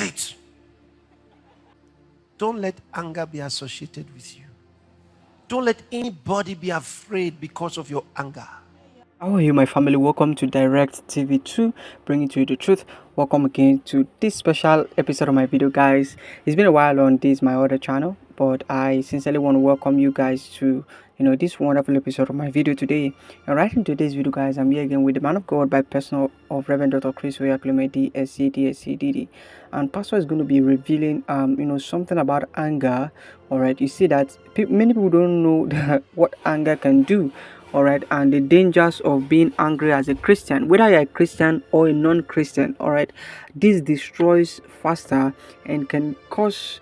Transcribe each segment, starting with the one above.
is it? Don't let anger be associated with you. Don't let anybody be afraid because of your anger. How are you, my family? Welcome to Direct TV 2, bringing to you the truth. Welcome again to this special episode of my video, guys. It's been a while on this my other channel, but I sincerely want to welcome you guys to this wonderful episode of my video today. And right in today's video, guys, I'm here again with the man of God by person of Reverend Dr. Chris Oyakhilome, DSC. And Pastor is going to be revealing something about anger. All right, you see that many people don't know what anger can do. All right, and the dangers of being angry as a Christian, whether you're a Christian or a non-Christian. All right, this destroys faster and can cause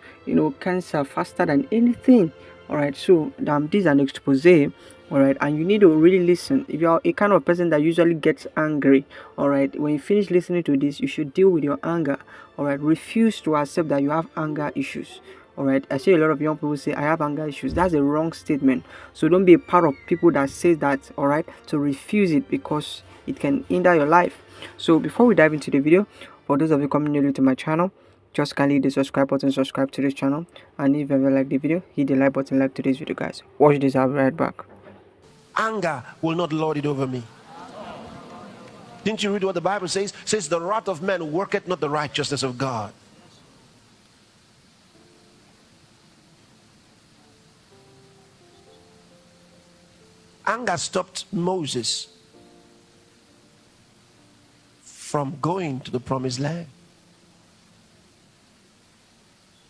cancer faster than anything. All right, so this is an expose. All right, and you need to really listen. If you're a kind of person that usually gets angry, all right, when you finish listening to this, you should deal with your anger. All right, refuse to accept that you have anger issues. All right, I see a lot of young people say I have anger issues. That's a wrong statement. So don't be a part of people that say that. All right, to refuse it because it can hinder your life. So before we dive into the video, for those of you coming new to my channel, just kindly hit the subscribe button, subscribe to this channel, and if you ever like the video, hit the like button, like today's video, guys. Watch this, I'll be right back. Anger will not lord it over me. Didn't you read what the Bible says? It says the wrath of man worketh not the righteousness of God. Anger stopped Moses from going to the promised land.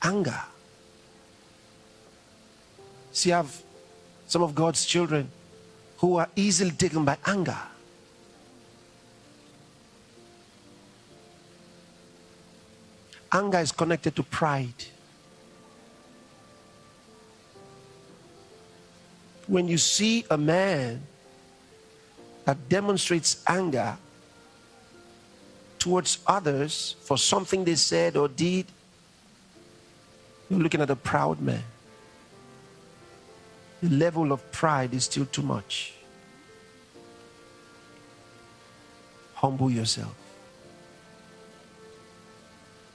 Anger. See, you have some of God's children who are easily taken by anger. Anger is connected to pride. When you see a man that demonstrates anger towards others for something they said or did, you're looking at a proud man. The level of pride is still too much. Humble yourself.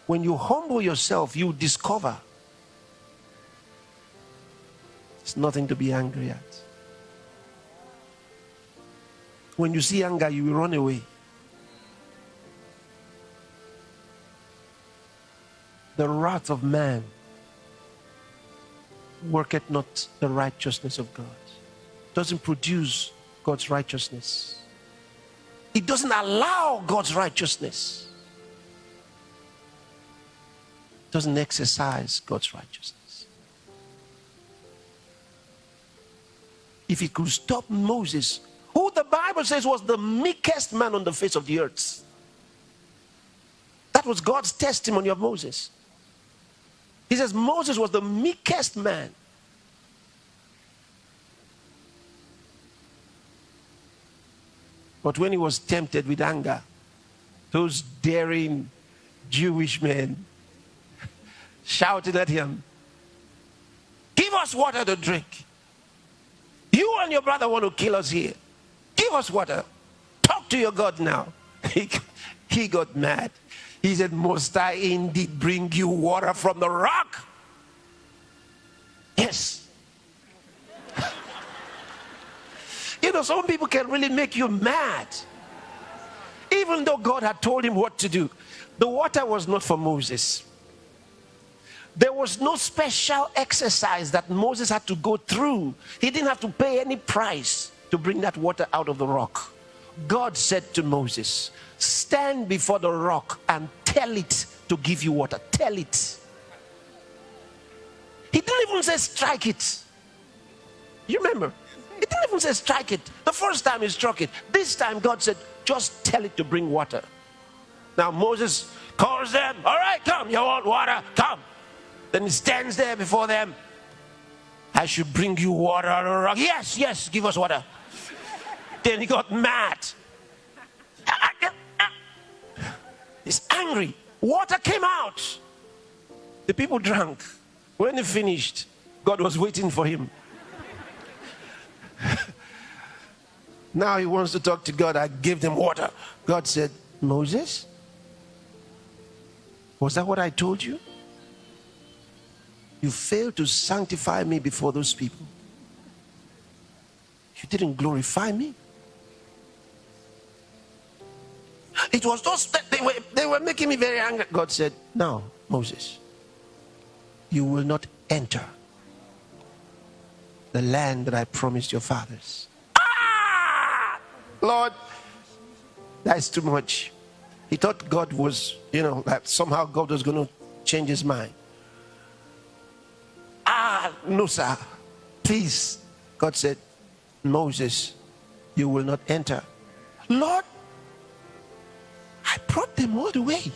When you humble yourself, you discover it's nothing to be angry at. When you see anger, you will run away. The wrath of man worketh not the righteousness of God. Doesn't produce God's righteousness. It doesn't allow God's righteousness. Doesn't exercise God's righteousness. If it could stop Moses, who the Bible says was the meekest man on the face of the earth. That was God's testimony of Moses. He says Moses was the meekest man. But when he was tempted with anger, those daring Jewish men shouted at him, "Give us water to drink. You and your brother want to kill us here. Give us water. Talk to your God now." He got mad. He said, "Must I indeed bring you water from the rock?" Yes. Some people can really make you mad. Even though God had told him what to do. The water was not for Moses. There was no special exercise that Moses had to go through. He didn't have to pay any price to bring that water out of the rock. God said to Moses, "Stand before the rock and tell it to give you water." Tell it. He didn't even say strike it. You remember? He didn't even say strike it. The first time he struck it. This time God said, "Just tell it to bring water." Now Moses calls them. "All right, come. You want water? Come." Then he stands there before them. "I should bring you water out of the rock." "Yes, yes, give us water." Then he got mad. He's angry. Water came out. The people drank. When he finished, God was waiting for him. Now he wants to talk to God. "I gave them water." God said, "Moses, Was that what I told you? You failed to sanctify me before those people. You didn't glorify me. It was those that they were making me very angry. God said, "Now, Moses, you will not enter the land that I promised your fathers." Lord, that's too much. He thought God was, that somehow God was going to change his mind. No, sir. Please. God said, "Moses, you will not enter." Lord, I brought them all the way.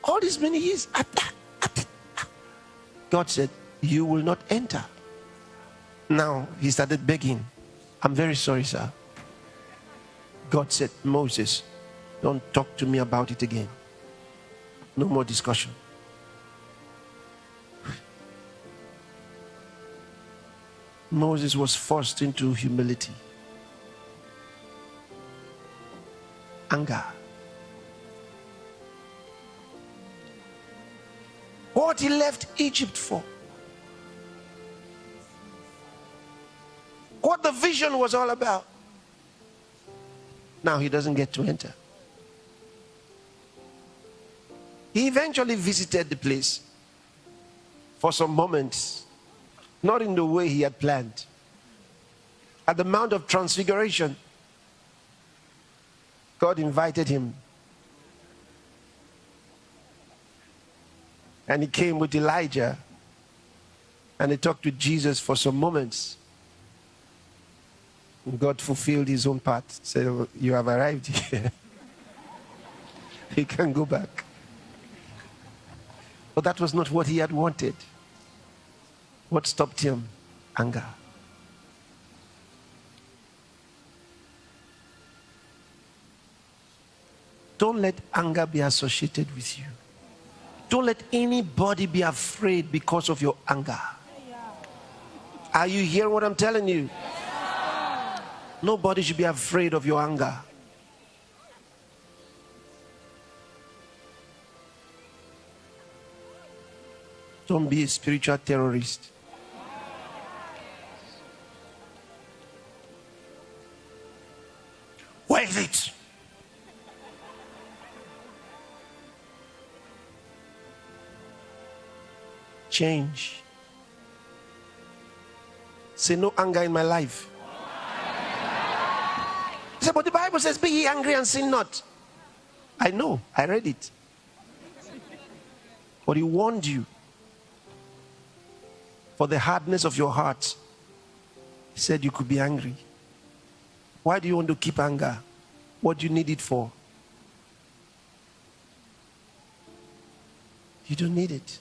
All these many years. God said, "You will not enter." Now he started begging. "I'm very sorry, sir." God said, "Moses, don't talk to me about it again. No more discussion." Moses was forced into humility, anger. What he left Egypt for, what the vision was all about, now he doesn't get to enter. He eventually visited the place for some moments, not in the way he had planned. At the Mount of Transfiguration, God invited him. And he came with Elijah. And he talked with Jesus for some moments. And God fulfilled his own part. Said, "Oh, you have arrived here. You can go back." But that was not what he had wanted. What stopped him? Anger. Don't let anger be associated with you. Don't let anybody be afraid because of your anger. Are you hearing what I'm telling you? Nobody should be afraid of your anger. Don't be a spiritual terrorist. Where is it? Change. Say, "No anger in my life." Say, "But the Bible says, be ye angry and sin not." I know, I read it. But he warned you for the hardness of your heart. He said you could be angry. Why do you want to keep anger? What do you need it for? You don't need it.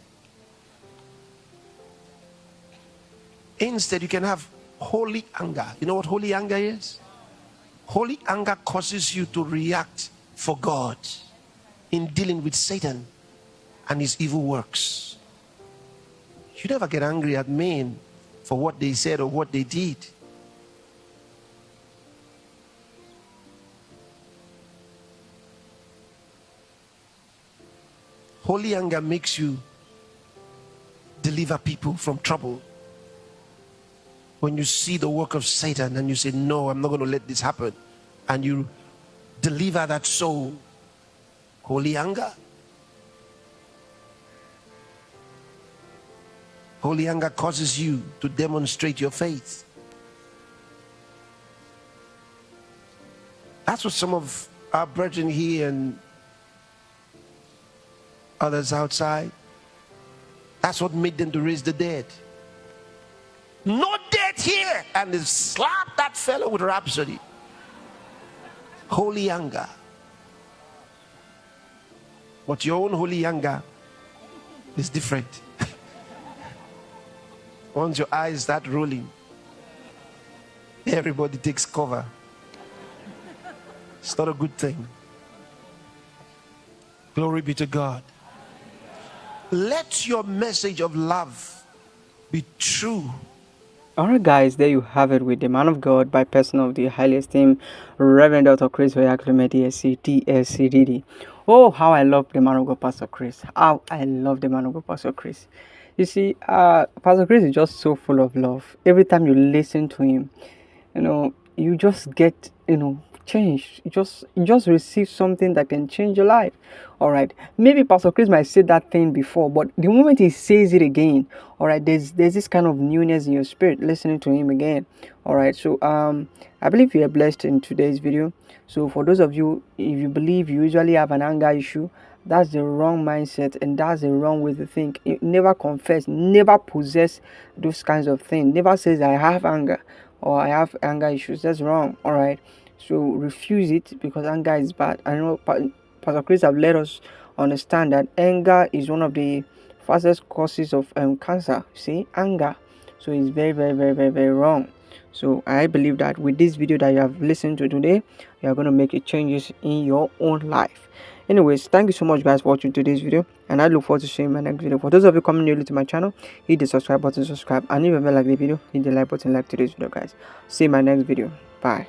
Instead, you can have holy anger. You know what holy anger is? Holy anger causes you to react for God in dealing with Satan and his evil works. You never get angry at men for what they said or what they did. Holy anger makes you deliver people from trouble. When you see the work of Satan and you say, "No, I'm not going to let this happen," and you deliver that soul. Holy anger. Holy anger causes you to demonstrate your faith. That's what some of our brethren here and others outside, that's what made them to raise the dead. No dead here. And they slapped that fellow with rhapsody. Holy anger. But your own holy anger is different. Once your eyes start rolling, everybody takes cover. It's not a good thing. Glory be to God. Let your message of love be true. Alright guys, there you have it with the man of God by person of the highly esteemed Reverend Dr. Chris Oyakhilome DSC DSCDD. Oh, how I love the man of God, Pastor Chris. How I love the man of God, Pastor Chris. You see, Pastor Chris is just so full of love. Every time you listen to him, you just get, change. You just receive something that can change your life. All right. Maybe Pastor Chris might say that thing before, but the moment he says it again, all right, there's this kind of newness in your spirit listening to him again. All right. So I believe you are blessed in today's video. So for those of you, if you believe you usually have an anger issue, that's the wrong mindset and that's the wrong way to think. Never confess, never possess those kinds of things. Never says I have anger or I have anger issues. That's wrong. All right. So refuse it because anger is bad. I know Pastor Chris have let us understand that anger is one of the fastest causes of cancer. See, anger. So it's very, very, very, very, very wrong. So I believe that with this video that you have listened to today, you are going to make a changes in your own life. Anyways, thank you so much guys for watching today's video, and I look forward to seeing you in my next video. For those of you coming newly to my channel, hit the subscribe button, subscribe, and if you ever like the video, hit the like button, like today's video guys. See you in my next video. Bye.